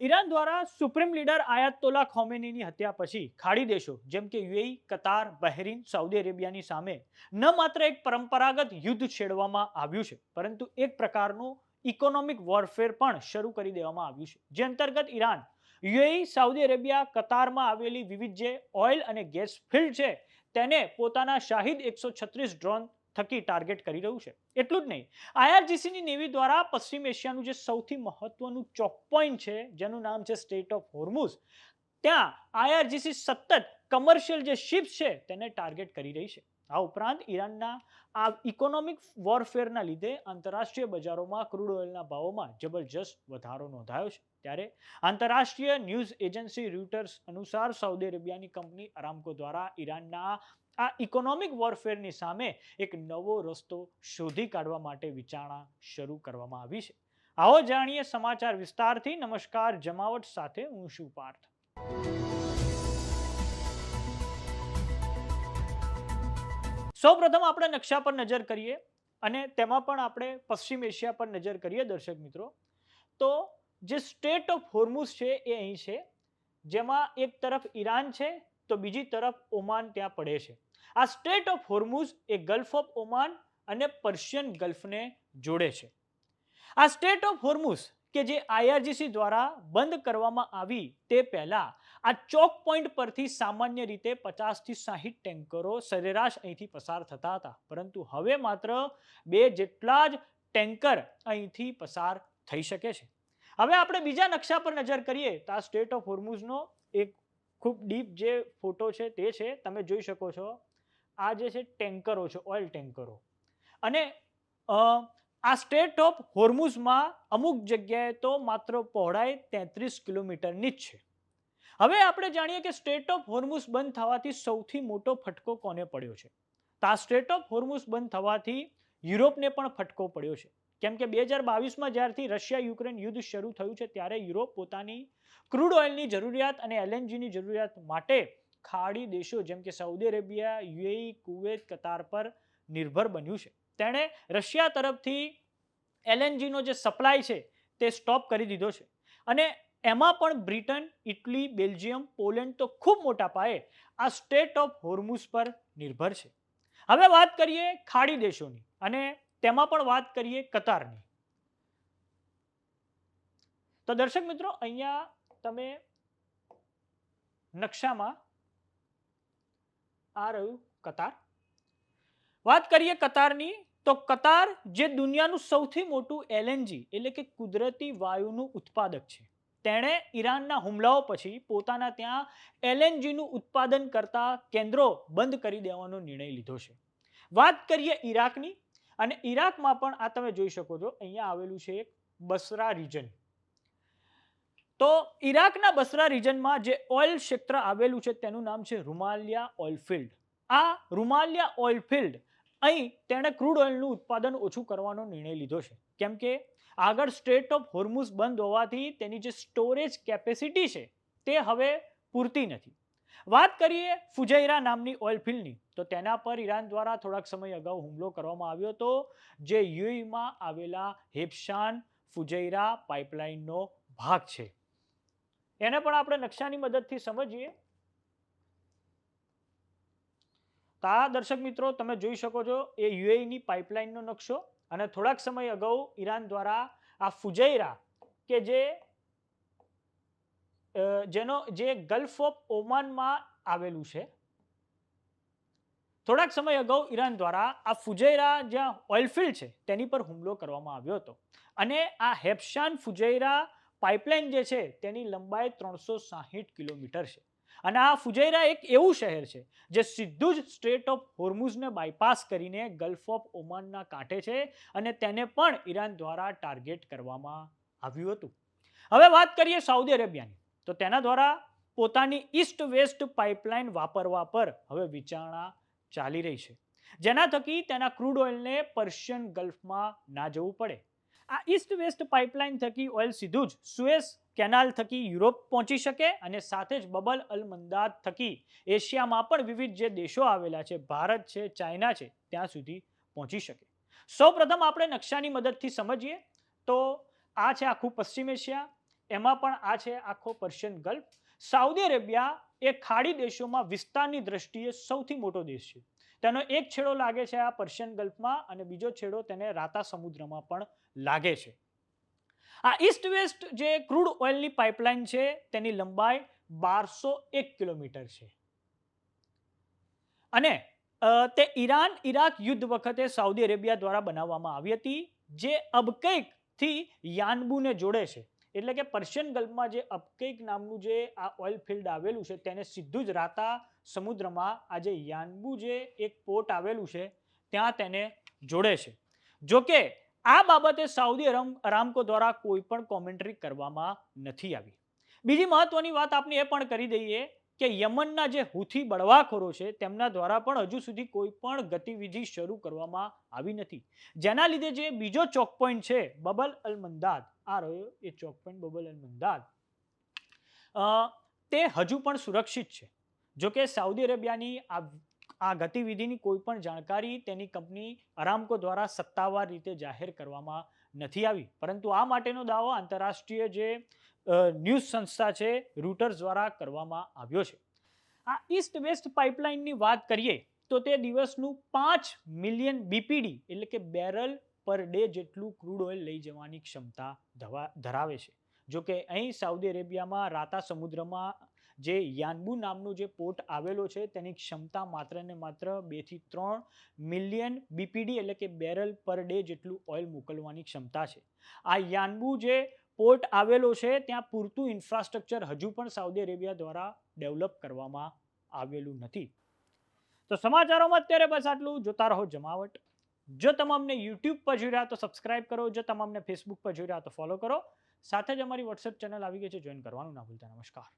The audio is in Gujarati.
ઈરાન દ્વારા સુપ્રીમ લીડર આયાતોલા ખોમેનીની હત્યા પછી ખાડી દેશો જેમ કે યુએઈ, કતાર, બહેરીન, સાઉદી અરેબિયાની સામે ન માત્ર એક પરંપરાગત યુદ્ધ છેડવામાં આવ્યું છે, પરંતુ એક પ્રકારનું ઇકોનોમિક વોરફેર પણ શરૂ કરી દેવામાં આવ્યું છે, જે અંતર્ગત ઈરાન યુએઈ, સાઉદી અરેબિયા, કતારમાં આવેલી વિવિધ જે ઓઇલ અને ગેસ ફિલ્ડ છે તેને પોતાના શાહિદ 136 ડ્રોન થકી ટાર્ગેટ કરી રહ્યું છે. એટલું જ નહીં, આઈઆરજીસીની નેવી દ્વારા પશ્ચિમ એશિયાનું જે સૌથી મહત્વનું ચોક પોઈન્ટ છે જેનું નામ છે સ્ટેટ ઓફ હોર્મુઝ, ત્યાં આઈઆરજીસી સતત કમર્શિયલ જે શિપ્સ છે તેને ટાર્ગેટ કરી રહી છે. આ ઉપરાંત ઈરાનના આ ઇકોનોમિક વોરફેરના લીધે આંતરરાષ્ટ્રીય બજારોમાં ક્રૂડ ઓઇલના ભાવોમાં જબરજસ્ત વધારો નોંધાયો છે. ત્યારે આંતરરાષ્ટ્રીય ન્યૂઝ એજન્સી રૂટર્સ અનુસાર સાઉદી અરેબિયાની કંપની અરામકો દ્વારા ઈરાનના આ ઇકોનોમિક વોરફેરની સામે એક નવો રસ્તો શોધી કાઢવા માટે વિચારણા શરૂ કરવામાં આવી છે. આવો જાણીએ સમાચાર વિસ્તારથી. નમસ્કાર, જમાવટ સાથે હું છું પાર્થ. સૌપ્રથમ આપણે નકશા પર નજર કરીએ અને તેમાં પણ આપણે પશ્ચિમ એશિયા પર નજર કરીએ દર્શક મિત્રો. તો જે સ્ટેટ ઓફ હોર્મુઝ છે એ અહીં છે, જેમાં એક તરફ ઈરાન છે તો બીજી તરફ ઓમાન ત્યાં પડે છે. આ સ્ટેટ ઓફ હોર્મુઝ એ ગલ્ફ ઓફ ઓમાન અને પર્શિયન ગલ્ફને જોડે છે. આ સ્ટેટ ઓફ હોર્મુઝ કે જે આઈઆરજીસી દ્વારા બંધ કરવામાં આવી તે પહેલા આ ચોક પોઈન્ટ પરથી સામાન્ય રીતે 50 થી 60 ટેન્કરો સરેરાશ અહીંથી પસાર થતા હતા, પરંતુ હવે માત્ર 2 જેટલા જ ટેન્કર અહીંથી પસાર થઈ શકે છે. હવે આપણે બીજા નકશા પર નજર કરીએ તો આ સ્ટેટ ઓફ હોર્મુઝનો એક ખૂબ ડીપ જે ફોટો છે તે છે. તમે જોઈ શકો છો આ જે છે ટેન્કરો છે, ઓઇલ ટેન્કરો. અને આ સ્ટેટ ઓફ હોર્મુઝમાં અમુક જગ્યાએ તો માત્ર પહોળાઈ 33 કિલોમીટરની જ છે. હવે આપણે જાણીએ કે સ્ટેટ ઓફ હોર્મુઝ બંધ થવાથી સૌથી મોટો ફટકો કોને પડ્યો છે. તો આ સ્ટેટ ઓફ હોર્મુઝ બંધ થવાથી યુરોપને પણ ફટકો પડ્યો છે, કેમ કે 2022માં જ્યારથી રશિયા યુક્રેન યુદ્ધ શરૂ થયું છે ત્યારે યુરોપ પોતાની ક્રૂડ ઓઇલની જરૂરિયાત અને એલએનજીની જરૂરિયાત માટે ખાડી દેશો જેમ કે સાઉદી અરેબિયા, યુએઈ, કુવેત, કતાર પર નિર્ભર બન્યું છે. તેણે રશિયા તરફથી એલએનજીનો જે સપ્લાય છે તે સ્ટોપ કરી દીધો છે. અને એમાં પણ બ્રિટન, ઇટલી, બેલ્જિયમ, પોલેન્ડ તો ખૂબ મોટા પાયે આ સ્ટેટ ઓફ હોર્મુઝ પર નિર્ભર છે. હવે વાત કરીએ ખાડી દેશોની અને તેમાં પણ વાત કરીએ કતારની. તો દર્શક મિત્રો, અહીંયા તમે નકશામાં આ રહ્યું કતાર. વાત કરીએ કતારની તો કતાર જે દુનિયાનું સૌથી મોટું એલએનજી એટલે કે કુદરતી વાયુનું ઉત્પાદક છે, તેણે ઈરાનના હુમલાઓ પછી પોતાના ત્યાં એલએનજીનું ઉત્પાદન કરતા કેન્દ્રો બંધ કરી દેવાનો નિર્ણય લીધો છે. વાત કરીએ ઈરાકની અને ઈરાકમાં પણ આ તમે જોઈ શકો છો અહીંયા આવેલું છે એક બસરા રીજન. તો ઈરાકના બસરા રીજનમાં જે ઓઇલ ક્ષેત્ર આવેલું છે તેનું નામ છે રૂમાલિયા ઓઇલ ફિલ્ડ. આ રૂમાલિયા ઓઇલ ફિલ્ડ અહીં તેણે ક્રૂડ ઓઇલનું ઉત્પાદન ઓછું કરવાનો નિર્ણય લીધો છે, કેમ કે આગળ સ્ટેટ ઓફ હોર્મુઝ બંધ હોવાથી તેની જે સ્ટોરેજ કેપેસિટી છે તે હવે પૂરતી નથી. વાત કરીએ ફુજૈરા નામની ઓઇલ ફિલ્ડની તો તેના પર ઈરાન દ્વારા થોડાક સમય અગાઉ હુમલો કરવામાં આવ્યો હતો, જે યુએઈમાં આવેલા હેબશાન ફુજૈરા પાઇપલાઇનનો ભાગ છે. એને પણ આપણે નકશાની મદદથી સમજીએ. તો આ દર્શક મિત્રો તમે જોઈ શકો છો એ યુએઈની પાઇપલાઇનનો નકશો, અને થોડાક સમય અગાઉ ઈરાન દ્વારા આ ફુજૈરા કે જેનો જે ગલ્ફ ઓફ ઓમાનમાં આવેલું છે, થોડાક સમય અગાઉ ઈરાન દ્વારા આ ફુજૈરા જ્યાં ઓઇલ ફિલ્ડ છે તેની પર હુમલો કરવામાં આવ્યો હતો. અને આ હેબશાન ફુજૈરા પાઇપલાઇન જે છે તેની લંબાઈ 360 કિલોમીટર છે. અને આ ફુજૈરા એક એવું શહેર છે જે સીધું જ સ્ટ્રેટ ઓફ હોર્મુઝને બાયપાસ કરીને ગલ્ફ ઓફ ઓમાનના કાંઠે છે, અને તેને પણ ઈરાન દ્વારા ટાર્ગેટ કરવામાં આવ્યું હતું. હવે વાત કરીએ સાઉદી અરેબિયાની તો તેના દ્વારા પોતાની ઈસ્ટ વેસ્ટ પાઇપલાઇન વાપરવા પર હવે વિચારણા ચાલી રહી છે, જેના થકી તેના ક્રૂડ ઓઇલને પર્શિયન ગલ્ફમાં ના જવું પડે. આ ઈસ્ટ વેસ્ટ પાઇપલાઇન થકી ઓઇલ સીધું જ સુએઝ કેનાલ થકી યુરોપ પહોંચી શકે અને સાથે જ બબલ અલ મંદાદ થકી એશિયામાં પણ વિવિધ જે દેશો આવેલા છે, ભારત છે, ચાઇના છે, ત્યાં સુધી પહોંચી શકે. સૌપ્રથમ આપણે નકશાની મદદથી સમજીએ તો આ છે આખું પશ્ચિમ એશિયા. એમાં પણ આ છે આખો પર્શિયન ગલ્ફ. સાઉદી અરેબિયા એ ખાડી દેશોમાં વિસ્તારની દ્રષ્ટિએ સૌથી મોટો દેશ છે. તેનો એક છેડો લાગે છે આ પર્શિયન ગલ્ફમાં અને બીજો છેડો તેને રાતા સમુદ્રમાં પણ લાગે છે. આ ઈસ્ટ વેસ્ટ જે ક્રૂડ ઓઇલની પાઇપલાઇન છે તેની લંબાઈ 1201 કિલોમીટર છે અને તે ઈરાન ઇરાક યુદ્ધ વખતે સાઉદી અરેબિયા દ્વારા બનાવવામાં આવી હતી, જે અબકૈક થી યાનબુને જોડે છે. એટલે કે પર્શિયન ગલ્ફમાં જે અબકૈક નામનું જે આ ઓઇલ ફિલ્ડ આવેલું છે તેને સીધું જ રાતા સમુદ્રમાં આ જે યાનબુ જે એક પોર્ટ આવેલું છે ત્યાં તેને જોડે છે. જોકે આ બાબતે સાઉદી અરામકો દ્વારા કોઈ પણ કોમેન્ટ્રી કરવામાં નથી આવી. બીજી મહત્વની વાત આપણે એ પણ કરી દઈએ કે યમનના જે હુથી બળવાખોરો છે તેમના દ્વારા પણ હજુ સુધી કોઈ પણ ગતિવિધિ શરૂ કરવામાં આવી નથી, જેના લીધે જે બીજો ચોક પોઈન્ટ છે બબલ અલ મંદાદ, આ રહ્યો એ ચોક પોઈન્ટ બબલ અલ મંદાદ, તે હજુ પણ સુરક્ષિત છે. જોકે સાઉદી અરેબિયાની આ ગતિવિધિની કોઈ પણ જાણકારી તેની કંપની અરામકો દ્વારા સત્તાવાર રીતે જાહેર કરવામાં નથી આવી, પરંતુ આ માટેનો દાવો આંતરરાષ્ટ્રીય જે ન્યૂઝ સંસ્થા છે રૂટર્સ દ્વારા કરવામાં આવ્યો છે. આ ઈસ્ટ વેસ્ટ પાઇપલાઇનની વાત કરીએ તો તે દિવસનું 5 મિલિયન બીપીડી એટલે કે બેરલ પર ડે જેટલું ક્રૂડ ઓઇલ લઈ જવાની ક્ષમતા ધરાવે છે. જોકે અહીં સાઉદી અરેબિયામાં રાતા સમુદ્રમાં જે યાનબુ નામનો જે પોર્ટ આવેલો છે તેની ક્ષમતા માત્ર ને માત્ર 2 થી 3 મિલિયન બીપીડી એટલે કે બેરલ પર ડે જેટલું ઓઇલ મોકલવાની ક્ષમતા છે. આ યાનબુ જે પોર્ટ આવેલો છે ત્યાં પૂરતું ઇન્ફ્રાસ્ટ્રક્ચર હજુ પણ સાઉદી અરેબિયા દ્વારા ડેવલપ કરવામાં આવેલું નથી. તો સમાચારોમાં અત્યારે બસ આટલું. જોતા રહો જમાવટ. જો તમે અમને યુટ્યુબ પર જોઈ રહ્યા તો સબસ્ક્રાઇબ કરો, જો તમે અમને ફેસબુક પર જોઈ રહ્યા તો ફોલો કરો. સાથે જ અમારી વોટ્સએપ ચેનલ આવી ગઈ છે, જોઈન કરવાનું ના ભૂલતા. નમસ્કાર.